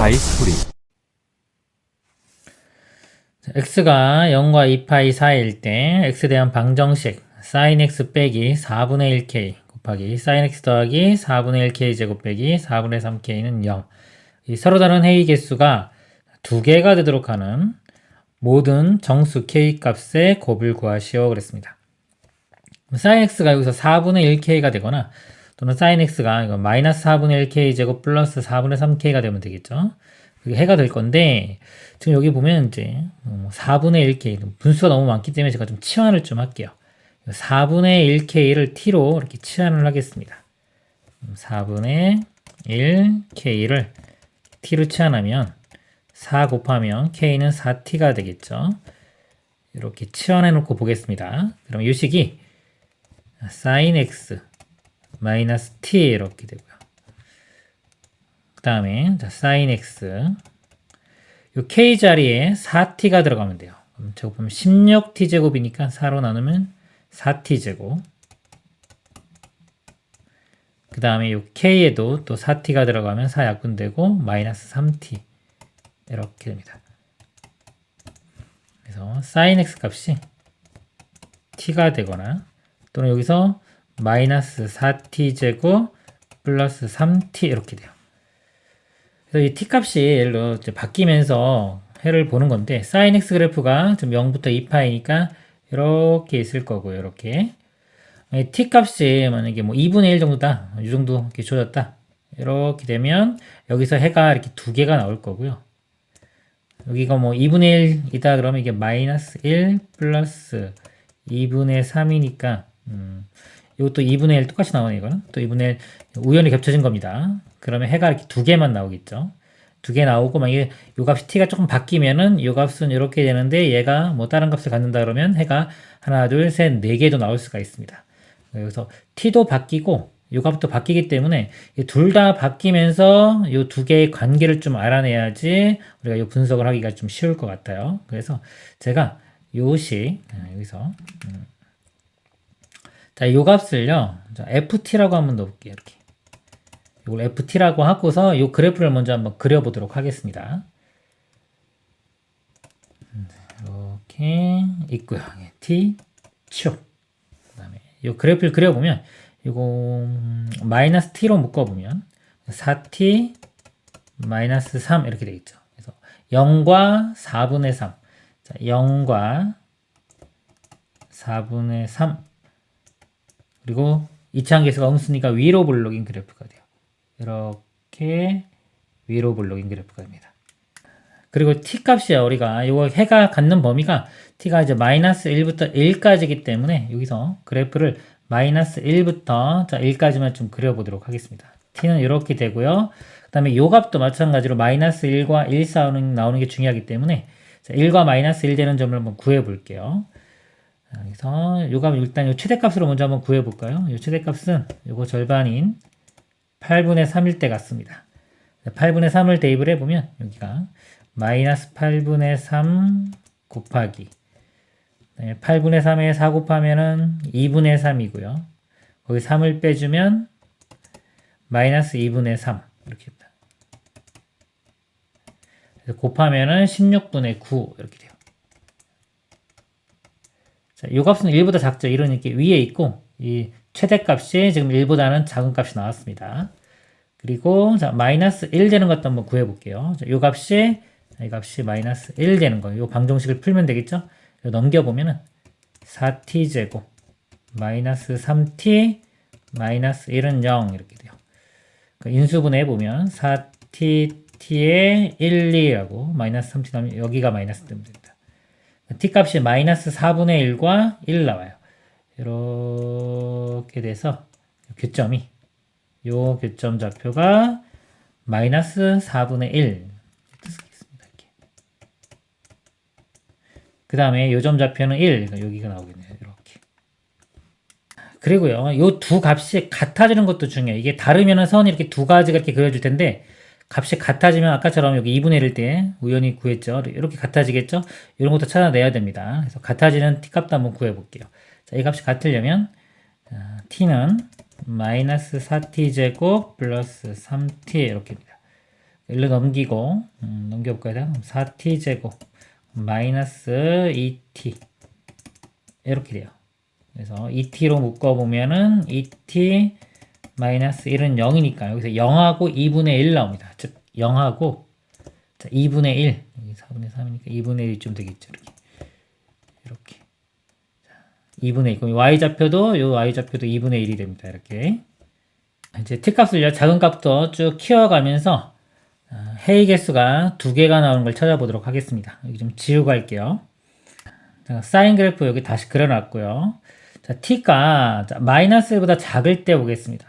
파이 스토리. x가 0과 2파이 사이일 때 x에 대한 방정식 sin x 빼기 4분의 1k 곱하기 sin x 더하기 4분의 1k 제곱 빼기 4분의 3k는 0. 이 서로 다른 회의 개수가 두 개가 되도록 하는 모든 정수 k 값의 곱을 구하시오 그랬습니다. sin x가 여기서 4분의 1k가 되거나 또는 sin x가 이거 마이너스 4분의 1k 제곱 플러스 4분의 3k가 되면 되겠죠. 그게 해가 될 건데 지금 여기 보면 이제 4분의 1k 분수가 너무 많기 때문에 제가 좀 치환을 좀 할게요. 4분의 1k를 t로 이렇게 치환을 하겠습니다. 4분의 1k를 t로 치환하면 4 곱하면 k는 4t가 되겠죠. 이렇게 치환해 놓고 보겠습니다. 그럼 이 식이 sin x 마이너스 t 이렇게 되고요. 그 다음에 sin x 요 k 자리에 4t가 들어가면 돼요. 그럼 저거 보면 16t 제곱이니까 4로 나누면 4t 제곱. 그 다음에 요 k에도 또 4t가 들어가면 4 약분되고 마이너스 3t 이렇게 됩니다. 그래서 sin x 값이 t가 되거나 또는 여기서 마이너스 4t 제곱 플러스 3t 이렇게 돼요. 그래서 이 t 값이 예를 들어 바뀌면서 해를 보는 건데 sin x 그래프가 좀 0부터 2파이니까 이렇게 있을 거고요. 이렇게 t 값이 만약에 뭐 2분의 1 정도다. 이 정도 이렇게 줘졌다. 이렇게 되면 여기서 해가 이렇게 두 개가 나올 거고요. 여기가 뭐 2분의 1이다 그러면 이게 마이너스 1 플러스 2분의 3이니까 이것도 2분의 1 똑같이 나오네 이거는. 또 2분의 1 우연히 겹쳐진 겁니다. 그러면 해가 이렇게 두 개만 나오겠죠. 두 개 나오고 만약에 요 값이 t가 조금 바뀌면은 요 값은 이렇게 되는데 얘가 뭐 다른 값을 갖는다 그러면 해가 하나, 둘, 셋, 네 개도 나올 수가 있습니다. 그래서 t도 바뀌고 요 값도 바뀌기 때문에 둘 다 바뀌면서 요 두 개의 관계를 좀 알아내야지 우리가 요 분석을 하기가 좀 쉬울 것 같아요. 그래서 제가 요식 여기서 자, 요 값을요. 자, ft라고 한번 넣어볼게요. 이렇게. 이걸 ft라고 하고서 요 그래프를 먼저 한번 그려보도록 하겠습니다. 이렇게 있고요. t 축. 그다음에 요 그래프를 그려보면 이거 마이너스 t로 묶어보면 4t 마이너스 3 이렇게 되겠죠. 그래서 0과 4분의 3. 자, 0과 4분의 3. 그리고 이차함계수가 음수니까 위로 볼록인 그래프가 돼요. 이렇게 위로 볼록인 그래프가 됩니다. 그리고 t 값이야 우리가 이거 해가 갖는 범위가 t가 이제 마이너스 1부터 1까지이기 때문에 여기서 그래프를 마이너스 1부터 자 1까지만 좀 그려보도록 하겠습니다. t는 이렇게 되고요. 그 다음에 요 값도 마찬가지로 마이너스 1과 1 나오는 게 중요하기 때문에 자, 1과 마이너스 1 되는 점을 한번 구해 볼게요. 그래서 요값 일단 요 최대값으로 먼저 한번 구해 볼까요? 요 최대값은 요거 절반인 8분의 3일 때 같습니다. 8분의 3을 대입을 해보면 여기가 마이너스 8분의 3 곱하기 8분의 3에 4 곱하면은 2분의 3이고요. 거기 3을 빼주면 마이너스 2분의 3 이렇게 됩니다. 그래서 곱하면은 16분의 9 이렇게 돼요. 자, 이 값은 1보다 작죠. 이러니까 위에 있고 이 최대값이 지금 1보다는 작은 값이 나왔습니다. 그리고 자 마이너스 1 되는 것도 한번 구해볼게요. 자, 이 값이 마이너스 1 되는 거예요. 이 방정식을 풀면 되겠죠. 넘겨보면은 4t 제곱 마이너스 3t 마이너스 1은 0 이렇게 돼요. 인수분해 보면 4t t에 1, 2라고 마이너스 3t 나오면 여기가 마이너스 되면 됩니다. t 값이 마이너스 4분의 1과 1 나와요. 이렇게 돼서 교점이 요 교점 좌표가 마이너스 4분의 1 쓰겠습니다. 그 다음에 요점 좌표는 1 여기가 나오겠네요. 이렇게. 그리고요 요 두 값이 같아지는 것도 중요해요. 이게 다르면은 선이 이렇게 두 가지가 이렇게 그려질 텐데 값이 같아지면 아까처럼 여기 2분의 1일 때 우연히 구했죠. 이렇게 같아지겠죠? 이런 것도 찾아내야 됩니다. 그래서 같아지는 t값도 한번 구해볼게요. 자, 이 값이 같으려면 t는 마이너스 4t 제곱 플러스 3t 이렇게입니다. 1로 넘기고 넘겨볼까요? 4t제곱 마이너스 2t 이렇게 돼요. 그래서 2t로 묶어보면은 2t 마이너스 1은 0이니까 여기서 0하고 2분의 1 나옵니다. 즉 0하고 2분의 1 여기 4분의 3이니까 2분의 1이 좀 되겠죠. 이렇게 2분의 1 그럼 y좌표도 요 y좌표도 2분의 1이 됩니다. 이렇게 이제 t값을요 작은 값부터 쭉 키워가면서 해의 개수가 2개가 나오는 걸 찾아보도록 하겠습니다. 여기 좀 지우고 할게요. 자, 사인 그래프 여기 다시 그려놨고요. 자, t가 마이너스 1보다 작을 때 보겠습니다.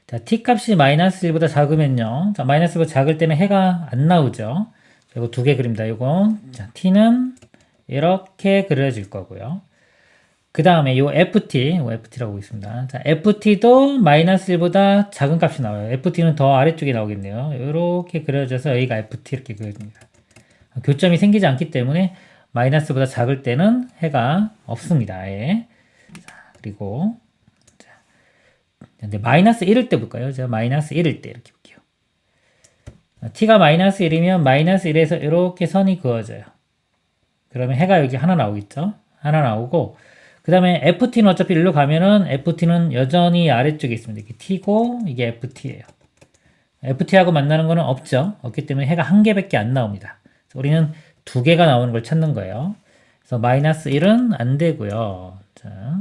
자, t값이 마이너스 1보다 작으면요. 자, 마이너스 1보다 작을 때는 해가 안 나오죠. 이거 2개 그립니다. 이거 자, t는 이렇게 그려질 거고요. 그 다음에 요 FT라고 있습니다. 자, FT도 마이너스 1보다 작은 값이 나와요. FT는 더 아래쪽에 나오겠네요. 이렇게 그려져서 여기가 FT 이렇게 그려집니다. 교점이 생기지 않기 때문에 마이너스보다 작을 때는 해가 없습니다. 아예. 자, 그리고 근데 마이너스 1일 때 볼까요? 제가 마이너스 1일 때 이렇게 볼게요. t가 마이너스 1이면 마이너스 1에서 이렇게 선이 그어져요. 그러면 해가 여기 하나 나오겠죠? 하나 나오고 그 다음에 ft는 어차피 일로 가면은 ft는 여전히 아래쪽에 있습니다. 이게 t고 이게 ft예요. ft하고 만나는 거는 없죠. 없기 때문에 해가 한 개밖에 안 나옵니다. 우리는 2개가 나오는 걸 찾는 거예요. 그래서 마이너스 1은 안 되고요. 자,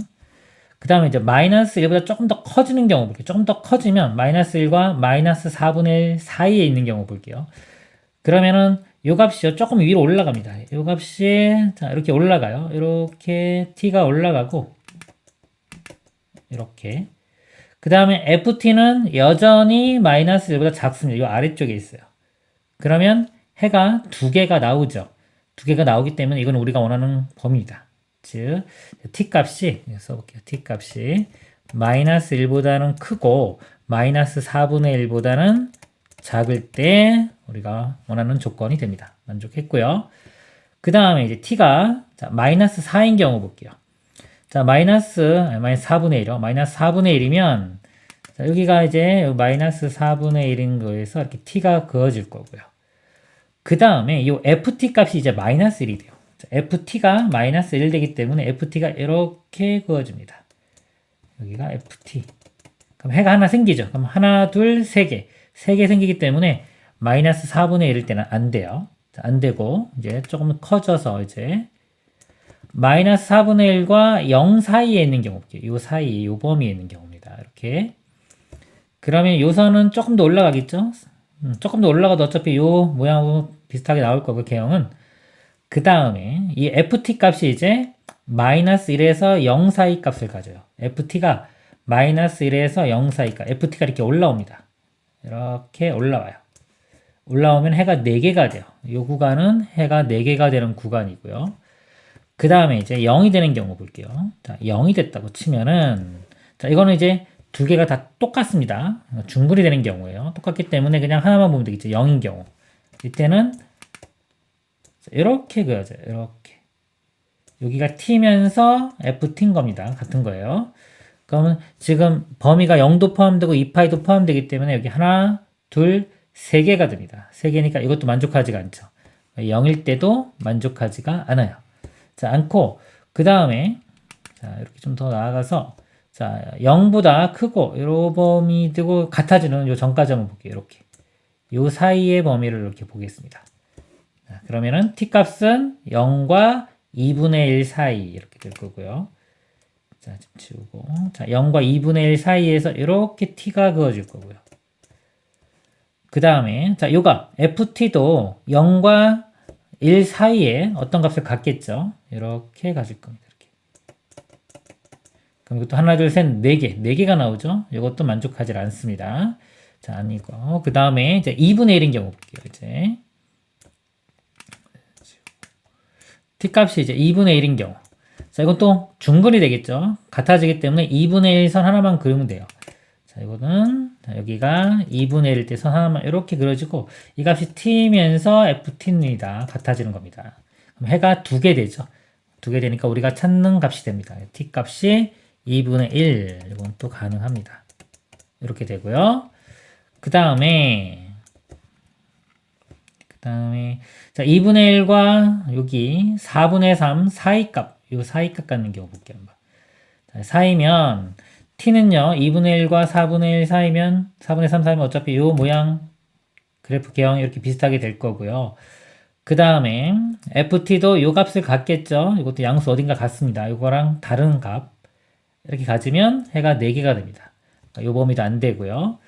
그 다음에 이제 마이너스 1보다 조금 더 커지는 경우 볼게요. 조금 더 커지면 마이너스 1과 마이너스 4분의 1 사이에 있는 경우 볼게요. 그러면은 요 값이요. 조금 위로 올라갑니다. 요 값이 자, 이렇게 올라가요. 이렇게 t가 올라가고 이렇게 그 다음에 ft는 여전히 마이너스 1보다 작습니다. 요 아래쪽에 있어요. 그러면 해가 2개가 나오죠. 2개가 나오기 때문에 이건 우리가 원하는 범위입니다. 즉 t값이 써볼게요. t값이 마이너스 1보다는 크고 마이너스 4분의 1보다는 작을 때 우리가 원하는 조건이 됩니다. 만족했고요. 그 다음에 이제 t가 자, 마이너스 4인 경우 볼게요. 자, 마이너스 4분의 1이요. 마이너스 4분의 1이면 자, 여기가 이제 마이너스 4분의 1인 거에서 이렇게 t가 그어질 거고요. 그 다음에 이 ft 값이 이제 마이너스 1이 돼요. 자, ft가 마이너스 1 되기 때문에 ft가 이렇게 그어집니다. 여기가 ft. 그럼 해가 하나 생기죠. 그럼 하나, 둘, 세 개. 3개 생기기 때문에 마이너스 4분의 1일 때는 안 돼요. 자, 안 되고 이제 조금 커져서 이제 마이너스 4분의 1과 0 사이에 있는 경우 볼게요. 요 사이, 요 범위에 있는 경우입니다. 이렇게. 그러면 요 선은 조금 더 올라가겠죠? 조금 더 올라가도 어차피 요 모양하고 비슷하게 나올 거고 개형은 그 다음에 이 ft 값이 이제 마이너스 1에서 0 사이 값을 가져요. ft가 마이너스 1에서 0 사이 값, ft가 이렇게 올라옵니다. 이렇게 올라와요. 올라오면 해가 4개가 돼요. 이 구간은 해가 4개가 되는 구간이고요. 그 다음에 이제 0이 되는 경우 볼게요. 자, 0이 됐다고 치면은, 자, 이거는 이제 2개가 다 똑같습니다. 중분이 되는 경우예요. 똑같기 때문에 그냥 하나만 보면 되겠죠. 0인 경우. 이때는 이렇게 그려져요. 이렇게. 여기가 t면서 ft인 겁니다. 같은 거예요. 그러면 지금 범위가 0도 포함되고 2파이도 포함되기 때문에 여기 하나, 둘, 3개가 됩니다. 3개니까 이것도 만족하지가 않죠. 0일 때도 만족하지가 않아요. 자, 않고 그 다음에 자, 이렇게 좀 더 나아가서 자, 0보다 크고 요 범위 되고 같아지는 요 전까지 한번 볼게요. 이렇게. 요 사이의 범위를 이렇게 보겠습니다. 자, 그러면은 t값은 0과 2분의 1 사이 이렇게 될 거고요. 자, 좀 지우고. 자, 0과 2분의 1 사이에서 이렇게 t가 그어질 거고요. 그 다음에, 자, 요가, ft도 0과 1 사이에 어떤 값을 갖겠죠? 이렇게 가질 겁니다. 이렇게. 그럼 이것도 하나, 둘, 셋, 4개. 4개가 나오죠? 이것도 만족하지 않습니다. 자, 아니고. 그 다음에, 이제 2분의 1인 경우 볼게요. 이제. t값이 이제 2분의 1인 경우. 자, 이건 또 중분이 되겠죠. 같아지기 때문에 2분의 1 선 하나만 그리면 돼요. 자, 이거는 자, 여기가 2분의 1일 때 선 하나만 이렇게 그려지고 이 값이 t면서 ft입니다. 같아지는 겁니다. 그럼 해가 2개 되죠. 2개 되니까 우리가 찾는 값이 됩니다. t 값이 2분의 1. 이건 또 가능합니다. 이렇게 되고요. 그 다음에 다음에, 자, 2분의 1과 여기 4분의 3 사이값, 요 사이값 갖는 경우 볼게요. 한번. 자, 사이면, t는요, 2분의 1과 4분의 1 사이면, 4분의 3 사이면 어차피 요 모양, 그래프 개형 이렇게 비슷하게 될 거고요. 그 다음에, ft도 요 값을 갖겠죠. 이것도 양수 어딘가 같습니다. 이거랑 다른 값. 이렇게 가지면 해가 4개가 됩니다. 요 범위도 안 되고요.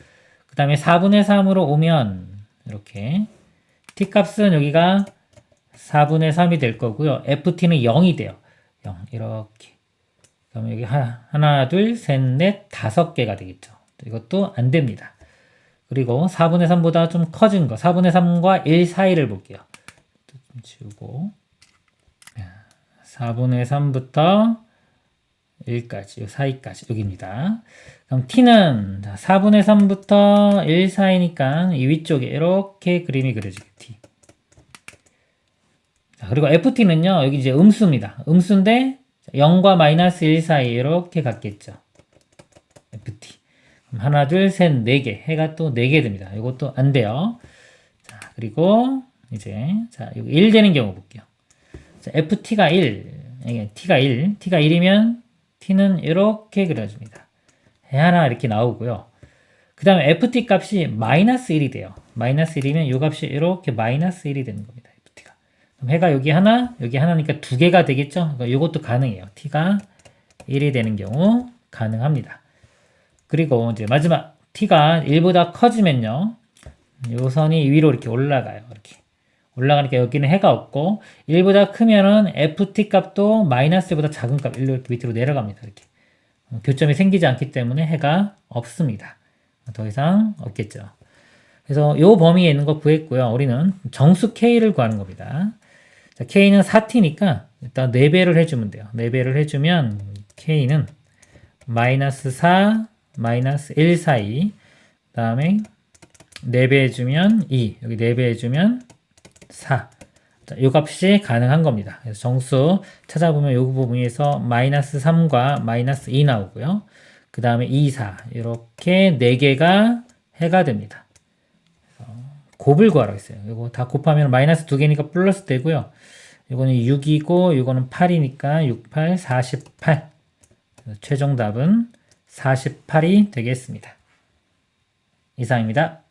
그 다음에 4분의 3으로 오면, 이렇게, t값은 여기가 4분의 3이 될 거고요. ft는 0이 돼요. 0 이렇게. 그러면 여기 하나, 둘, 셋, 넷, 5개가 되겠죠. 이것도 안 됩니다. 그리고 4분의 3보다 좀 커진 거 4분의 3과 1 사이를 볼게요. 좀 지우고 4분의 3부터 1까지 이 사이까지 여기입니다. 그럼 t는 4분의 3부터 1 사이니까 이 위쪽에 이렇게 그림이 그려지게 t. 자, 그리고 ft는요 여기 이제 음수입니다. 음수인데 0과 마이너스 1 사이 이렇게 같겠죠. ft. 그럼 하나, 둘, 셋, 4개. 해가 또 4개 됩니다. 이것도 안 돼요. 자, 그리고 이제 자, 여기 1 되는 경우 볼게요. 자, ft가 1. t가 1. t가 1이면 t는 이렇게 그려집니다. 해 하나 이렇게 나오고요. 그 다음에 ft 값이 마이너스 1이 돼요. 마이너스 1이면 이 값이 이렇게 마이너스 1이 되는 겁니다. ft가. 그럼 해가 여기 하나니까 2개가 되겠죠? 이것도 가능해요. t가 1이 되는 경우 가능합니다. 그리고 이제 마지막 t가 1보다 커지면요. 요 선이 위로 이렇게 올라가요. 이렇게. 올라가니까 여기는 해가 없고 1보다 크면은 ft 값도 마이너스 1보다 작은 값 1로 이렇게 밑으로 내려갑니다. 이렇게. 교점이 생기지 않기 때문에 해가 없습니다. 더 이상 없겠죠. 그래서 요 범위에 있는 거 구했고요. 우리는 정수 k를 구하는 겁니다. 자, k는 4t니까 일단 4배를 해주면 돼요. 4배를 해주면 k는 마이너스 4 마이너스 1 사이 그 다음에 4배 해주면 2 여기 4배 해주면 4 자, 이 값이 가능한 겁니다. 그래서 정수 찾아보면 이 부분에서 마이너스 3과 마이너스 2 나오고요. 그 다음에 2, 4 이렇게 4개가 해가 됩니다. 곱을 구하라고 했어요. 이거 다 곱하면 마이너스 2개니까 플러스 되고요. 이거는 6이고 이거는 8이니까 6, 8, 48 최종 답은 48이 되겠습니다. 이상입니다.